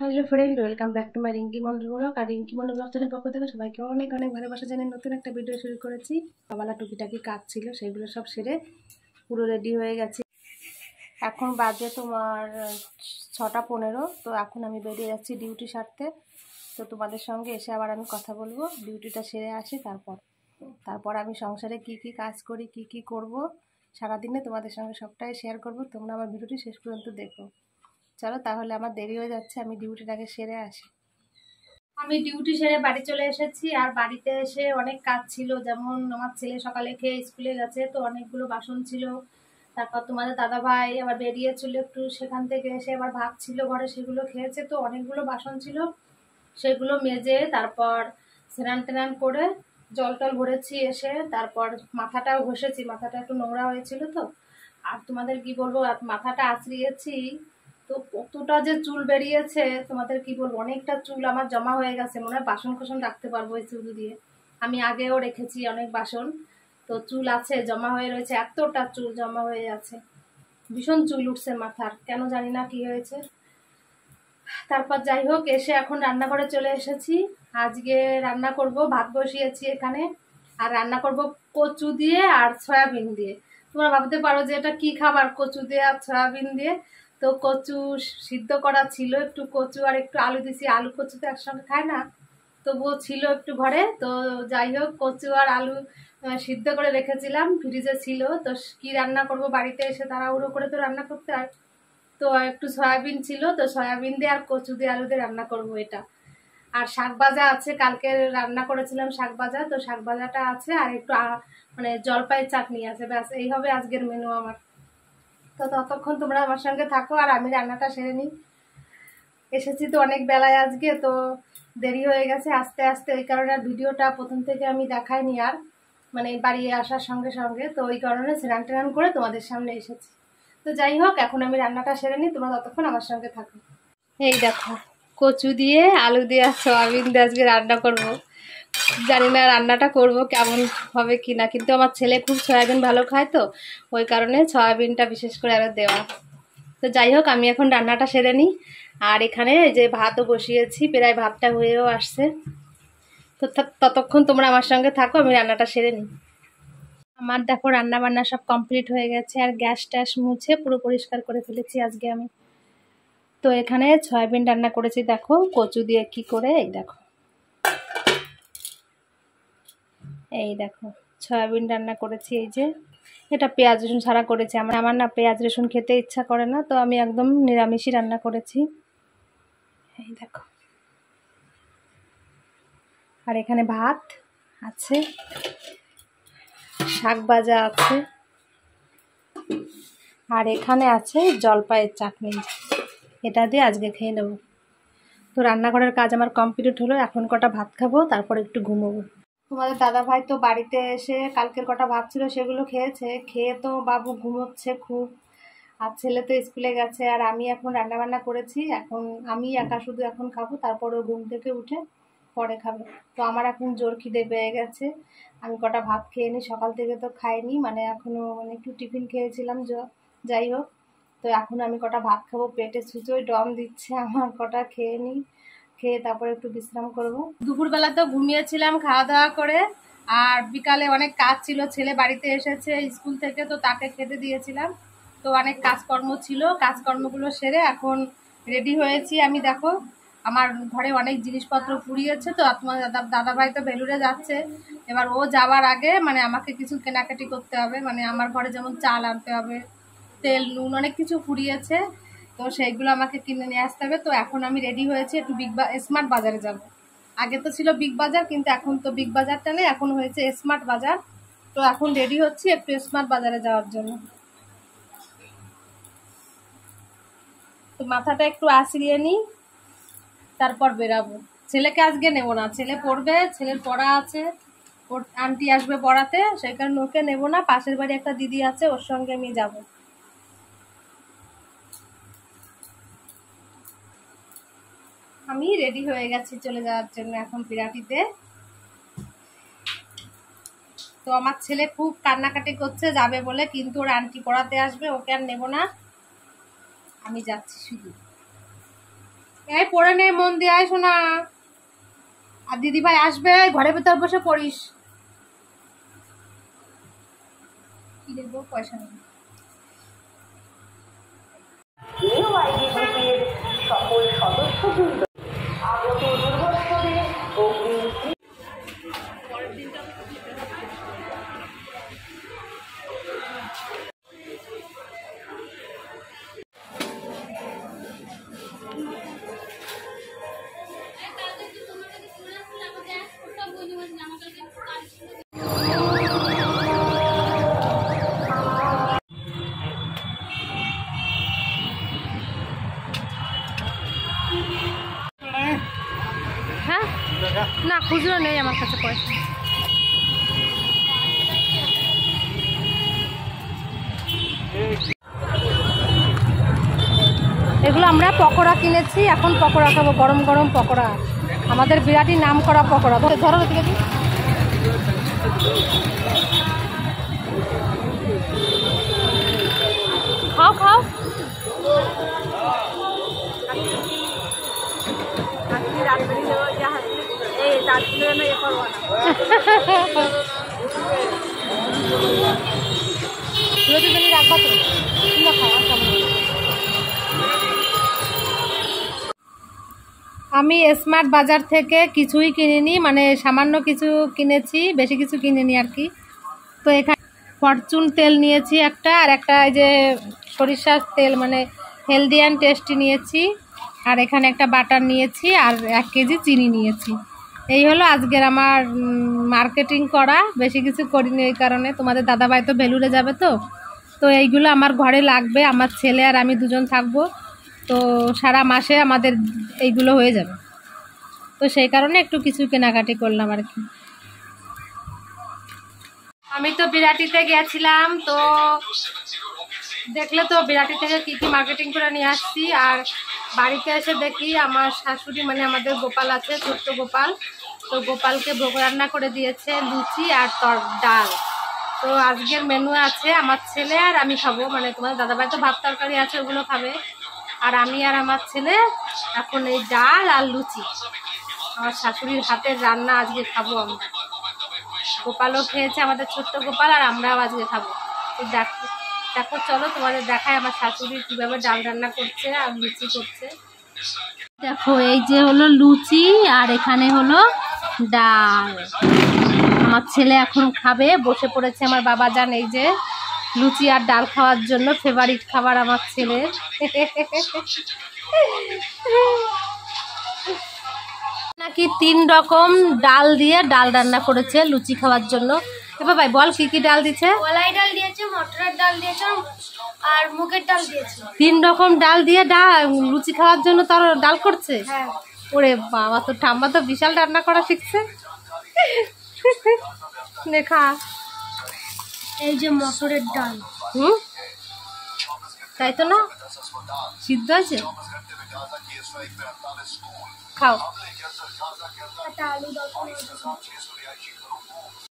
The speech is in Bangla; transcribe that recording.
Hello friend, welcome back to my Rinki Mondal blog. আর রিঙ্কি মন্ডল ব্লগ চ্যানেল পক্ষ থেকে সবাইকে অনেক অনেক ভালোবাসা জানিয়ে নতুন একটা ভিডিও শুরু করেছি। সকালবেলা টুকিটাকি কাজ ছিল, সেগুলো সব সেরে পুরো রেডি হয়ে গেছি। এখন বাজে তোমার 6টা 15। তো এখন আমি বেরিয়ে যাচ্ছি ডিউটি সারতে। তো তোমাদের সঙ্গে এসে আবার আমি কথা বলবো, ডিউটিটা সেরে আসি। তারপর আমি সংসারে কি কি কাজ করি, কি কি করব সারাদিনে তোমাদের সঙ্গে সবটাই শেয়ার করব। তোমরা আমার ভিডিওটি শেষ পর্যন্ত দেখো। চলো তাহলে, আমার দেরি হয়ে যাচ্ছে, আমি ডিউটিটাকে সেরে আসি। আমি ডিউটি সেরে বাড়ি চলে এসেছি। আর বাড়িতে এসে অনেক কাজ ছিল, যেমন আমার ছেলে সকালে খেয়ে স্কুলে গেছে, তো অনেকগুলো বাসন ছিল। তারপর তোমাদের দাদা ভাই আবার বেরিয়েছিল একটু, সেখান থেকে এসে আবার ভাত ছিল ঘরে, সেগুলো খেয়েছে। তো অনেকগুলো বাসন ছিল, সেগুলো মেজে তারপর স্নান টান করে জল টল ভরেছি। এসে তারপর মাথাটাও ঘষেছি, মাথাটা একটু নোংরা হয়েছিল। তো আর তোমাদের কি বলবো, মাথাটা আঁচড়িয়েছি, তো কতটা যে চুল বেরিয়েছে তোমাদের কি বলবো। অনেকটা চুল আমার জমা হয়ে গেছে, মনে হয় বাসন কোসন রাখতে পারবো এই চুল দিয়ে। আমি আগেও রেখেছি অনেক বাসন, তো চুল আছে জমা হয়ে রয়েছে, এতটা চুল জমা হয়ে আছে। ভীষণ চুল উঠছে মাথার, কেন জানি না কি হয়েছে। তারপর যাই হোক, এসে এখন রান্নাঘরে চলে এসেছি। আজকে রান্না করব, ভাত বসিয়েছি এখানে। আর রান্না করব কচু দিয়ে আর সয়াবিন দিয়ে। তোমরা ভাবতে পারো যে এটা কি খাবার, কচু দিয়ে আর সয়াবিন দিয়ে। তো কচু সিদ্ধ করা ছিল, একটু কচু আর একটু আলু দিছি। আলু কচু তো একসঙ্গে খায় না, তবুও ছিল একটু ঘরে। তো যাই হোক, কচু আর আলু সিদ্ধ করে রেখেছিলাম, ফ্রিজে ছিল। তো কি রান্না করব, বাড়িতে এসে তাড়াহুড়ো করে তো রান্না করতে হয়। তো একটু সয়াবিন ছিল, তো সয়াবিন দিয়ে আর কচু দিয়ে আলু দিয়ে রান্না করব এটা। আর শাক ভাজা আছে, কালকে রান্না করেছিলাম শাক ভাজা, তো শাক ভাজাটা আছে। আর একটু মানে জলপাইয়ের চাটনি আছে, ব্যাস এই হবে আজকের মেনু আমার। তো ততক্ষণ তোমরা আমার সঙ্গে থাকো আর আমি রান্নাটা সেরে নিই। এসেছি তো অনেক বেলায় আজকে, তো দেরি হয়ে গেছে আস্তে আস্তে, ওই কারণে আর ভিডিওটা প্রথম থেকে আমি দেখাইনি। আর মানে বাড়ি আসার সঙ্গে সঙ্গে, তো ওই কারণে স্নান টান করে তোমাদের সামনে এসেছি। তো যাই হোক, এখন আমি রান্নাটা সেরে নিই, তোমরা ততক্ষণ আমার সঙ্গে থাকো। এই দেখো, কচু দিয়ে আলু দিয়ে আর সয়াবিন দিয়ে আজকে রান্না করব। জানি না রান্নাটা করব কেমন হবে কি না, কিন্তু আমার ছেলে খুব সয়াবিন ভালো খায়, তো ওই কারণে সয়াবিনটা বিশেষ করে আরও দেওয়া। তো যাই হোক, আমি এখন রান্নাটা সেরে নিই। আর এখানে এই যে ভাতও বসিয়েছি, প্রায় ভাতটা হয়েও আসছে। তো ততক্ষণ তোমরা আমার সঙ্গে থাকো, আমি রান্নাটা সেরে নিই। আমার দেখো রান্না বান্না সব কমপ্লিট হয়ে গেছে, আর গ্যাস ট্যাস মুছে পুরো পরিষ্কার করে ফেলেছি আজকে আমি। তো এখানে সয়াবিন রান্না করেছি, দেখো কচু দিয়ে কি করে। এই দেখো সয়াবিন রান্না করেছি। এই যে এটা পেঁয়াজ রসুন ছাড়া করেছি, আমার না পেঁয়াজ রসুন খেতে ইচ্ছা করে না, তো আমি একদম নিরামিষই রান্না করেছি। এই দেখো, আর এখানে ভাত আছে, শাক ভাজা আছে, আর এখানে আছে জলপাইয়ের চাটনি। এটা দিয়ে আজকে খেয়ে নেব। তো রান্নাঘরের কাজ আমার কমপ্লিট হলো, এখন কটা ভাত খাবো, তারপর একটু ঘুমোবো। তোমাদের দাদা ভাই তো বাড়িতে এসে কালকের কটা ভাত ছিল সেগুলো খেয়েছে, খেয়ে তো বাবু ঘুমোচ্ছে খুব। আর ছেলে তো স্কুলে গেছে, আর আমি এখন রান্না বান্না করেছি। এখন আমি একা শুধু এখন খাবো, তারপরে ঘুম থেকে উঠে পরে খাবে। তো আমার এখন জোর খিদে পেয়ে গেছে, আমি কটা ভাত খেয়ে নিই। সকাল থেকে তো খাইনি, মানে এখনও মানে একটু টিফিন খেয়েছিলাম। যাই হোক, তো এখন আমি কটা ভাত খাবো, পেটে ছুঁচোই ডম দিচ্ছে আমার, কটা খেয়ে নিই। খেয়ে তারপরে একটু বিশ্রাম করব। দুপুরবেলা তো ঘুমিয়েছিলাম খাওয়া দাওয়া করে। আর বিকালে অনেক কাজ ছিল, ছেলে বাড়িতে এসেছে স্কুল থেকে, তো তাকে খেতে দিয়েছিলাম। তো অনেক কাজকর্ম ছিল, কাজকর্মগুলো সেরে এখন রেডি হয়েছি আমি। দেখো আমার ঘরে অনেক জিনিসপত্র পুড়িয়েছে। তো তোমার দাদা ভাই তো বেলুড়ে যাচ্ছে, এবার ও যাওয়ার আগে মানে আমাকে কিছু কেনাকাটি করতে হবে। মানে আমার ঘরে যেমন চাল আনতে হবে, তেল নুন অনেক কিছু ফুরিয়েছে, তো সেইগুলো আমাকে কিনে নিয়ে আসতে হবে। তো এখন আমি রেডি হয়েছি, একটু স্মার্ট বাজারে যাব। আগে তো ছিল বিগ বাজার, কিন্তু এখন তো বিগ বাজারটা নেই, এখন হয়েছে স্মার্ট বাজার। তো এখন রেডি হচ্ছি একটু স্মার্ট বাজারে যাওয়ার জন্য। তো মাথাটা একটু আঁচড়িয়ে নিই, তারপর বেরাবো। ছেলেকে আজকে নেবো না, ছেলে পড়বে, ছেলের পড়া আছে, ওর আন্টি আসবে পড়াতে, সেই কারণে ওকে নেবো না। পাশের বাড়ি একটা দিদি আছে, ওর সঙ্গে আমি যাবো। আমি রেডি হয়ে গেছি চলে যাওয়ার জন্য এখন বিরাটিতে। তো আমার ছেলে খুব কান্নাকাটি করছে যাবে বলে, কিন্তু ওর আন্টি পড়াতে আসবে, ওকে আর নেবো না, আমি যাচ্ছি শুধু। এই পড়ে নে, মন দিয়ে আয় শোনা। আর দিদি ভাই আসবে, ঘরের ভেতর বসে পড়িস। কি দেবো, পয়সা নেই। সকল সদস্যবৃন্দ আগত দুর্গতদের অগ্রিম হ্যাঁ না, খুচরো নেই আমার কাছে পয়সা। এগুলো আমরা পকোড়া কিনেছি, এখন পকোড়া খাবো, গরম গরম পকোড়া। আমাদের বিরাটই নাম করা পকোড়া। ধরো ঠিক আছে, খাও খাও। রাখবা তো, আমি স্মার্ট বাজার থেকে কিছুই কিনিনি, মানে সামান্য কিছু কিনেছি, বেশি কিছু কিনিনি আর কি। তো এখানে ফরচুন তেল নিয়েছি একটা, আর একটা এই যে সরিষার তেল, মানে হেলদি অ্যান্ড টেস্টি নিয়েছি। আর এখানে একটা বাটার নিয়েছি, আর 1 কেজি চিনি নিয়েছি। এই হলো আজকের আমার মার্কেটিং করা। বেশি কিছু করিনি ওই কারণে। তোমাদের দাদাভাই তো ভেলুরে যাবে, তো এইগুলো আমার ঘরে লাগবে। আমার ছেলে আর আমি দুজন থাকবো, তো সারা মাসে আমাদের এইগুলো হয়ে যাবে। তো সেই কারণে একটু কিছু কেনাকাটি করলাম আর কি। আমি তো বিরাটিতে গেছিলাম, তো দেখলে তো বিরাটি থেকে কি কি মার্কেটিং করে নিয়ে আসছি। আর বাড়িতে এসে দেখি আমার শাশুড়ি, মানে আমাদের গোপাল আছে, ছোট্ট গোপাল, তো গোপালকে ভোগ রান্না করে দিয়েছে লুচি আর ডাল। তো আজকের মেনু আছে, আমার ছেলে আর আমি খাবো, মানে তোমাদের দাদাভাই তো ভাত তরকারি আছে, ওগুলো খাবে। আর আমি আর আমার ছেলে এখন এই ডাল আর লুচি, আমার শাশুড়ির হাতের রান্না আজকে খাবো আমরা। গোপালও খেয়েছে, আমাদের ছোট্ট গোপাল, আর আমরাও আজকে খাবো। তো দেখো চলো তোমাদের দেখায় আমার শাশুড়ি কিভাবে ডাল রান্না করছে আর লুচি করছে। দেখো এই যে হলো লুচি, আর এখানে হলো ডাল। আমার ছেলে এখন খাবে, বসে পড়েছে আমার বাবা জান এই যে লুচি আর ডাল খাওয়ার জন্য। ফেভারিট খাবার আমার ছেলের। নাকি 3 রকম ডাল দিয়ে ডাল রান্না করেছে লুচি খাওয়ার জন্য। এবার ভাই বল কি কি ডাল দিচ্ছে? কলাই ডাল দিয়েছে, মটরের ডাল দিয়েছে, আর মুগের ডাল দিয়েছে। 3 রকম ডাল দিয়ে লুচি খাওয়ার জন্য তার ডাল করছে। হ্যাঁ। ওরে বাবা, তো ঠাম্মা তো বিশাল রান্না করা শিখছে। দেখা এই যে মটরের ডাল। তাই তো না, সিদ্ধ আছে, খাও। একটা আলু দরকার।